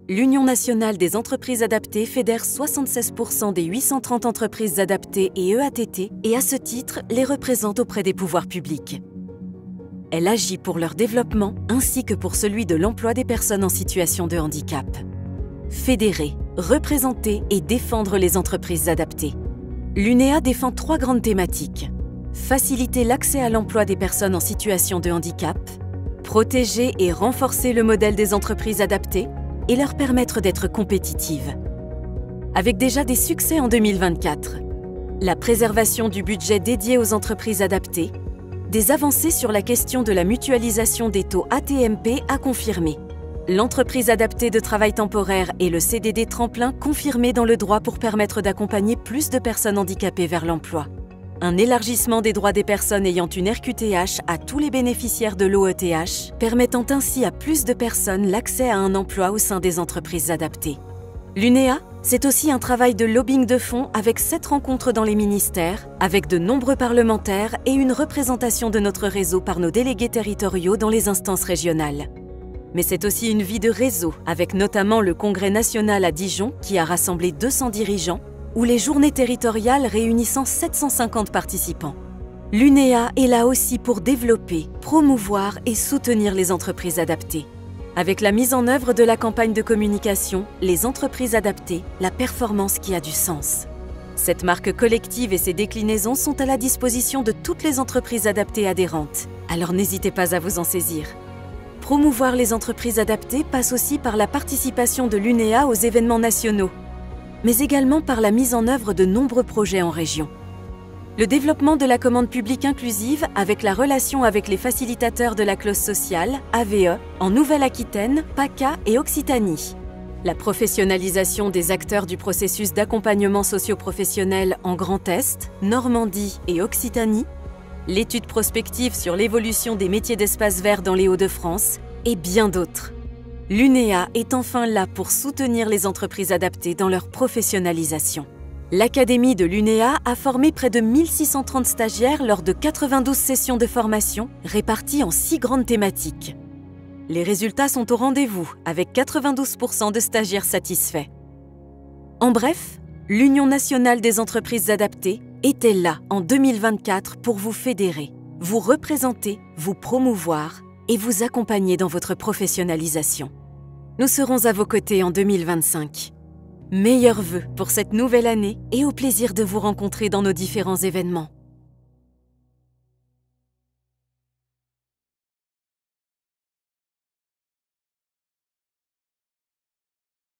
l'Union nationale des entreprises adaptées fédère 76% des 830 entreprises adaptées et EATT et à ce titre les représente auprès des pouvoirs publics. Elle agit pour leur développement ainsi que pour celui de l'emploi des personnes en situation de handicap. Fédérer, représenter et défendre les entreprises adaptées. L'UNEA défend 3 grandes thématiques. Faciliter l'accès à l'emploi des personnes en situation de handicap, protéger et renforcer le modèle des entreprises adaptées et leur permettre d'être compétitives. Avec déjà des succès en 2024, la préservation du budget dédié aux entreprises adaptées, des avancées sur la question de la mutualisation des taux AT-MP à confirmer, l'entreprise adaptée de travail temporaire et le CDD tremplin confirmés dans le droit pour permettre d'accompagner plus de personnes handicapées vers l'emploi. Un élargissement des droits des personnes ayant une RQTH à tous les bénéficiaires de l'OETH, permettant ainsi à plus de personnes l'accès à un emploi au sein des entreprises adaptées. L'UNEA, c'est aussi un travail de lobbying de fond avec 7 rencontres dans les ministères, avec de nombreux parlementaires et une représentation de notre réseau par nos délégués territoriaux dans les instances régionales. Mais c'est aussi une vie de réseau, avec notamment le Congrès national à Dijon qui a rassemblé 200 dirigeants, ou les journées territoriales réunissant 750 participants. L'UNEA est là aussi pour développer, promouvoir et soutenir les entreprises adaptées. Avec la mise en œuvre de la campagne de communication « Les entreprises adaptées, la performance qui a du sens ». Cette marque collective et ses déclinaisons sont à la disposition de toutes les entreprises adaptées adhérentes, alors n'hésitez pas à vous en saisir. Promouvoir les entreprises adaptées passe aussi par la participation de l'UNEA aux événements nationaux, mais également par la mise en œuvre de nombreux projets en région. Le développement de la commande publique inclusive avec la relation avec les facilitateurs de la clause sociale, AVE, en Nouvelle-Aquitaine, PACA et Occitanie. La professionnalisation des acteurs du processus d'accompagnement socio-professionnel en Grand Est, Normandie et Occitanie. L'étude prospective sur l'évolution des métiers d'espace vert dans les Hauts-de-France et bien d'autres. L'UNEA est enfin là pour soutenir les entreprises adaptées dans leur professionnalisation. L'Académie de l'UNEA a formé près de 1630 stagiaires lors de 92 sessions de formation réparties en 6 grandes thématiques. Les résultats sont au rendez-vous, avec 92% de stagiaires satisfaits. En bref, l'Union nationale des entreprises adaptées était là en 2024 pour vous fédérer, vous représenter, vous promouvoir et vous accompagner dans votre professionnalisation. Nous serons à vos côtés en 2025. Meilleurs vœux pour cette nouvelle année et au plaisir de vous rencontrer dans nos différents événements.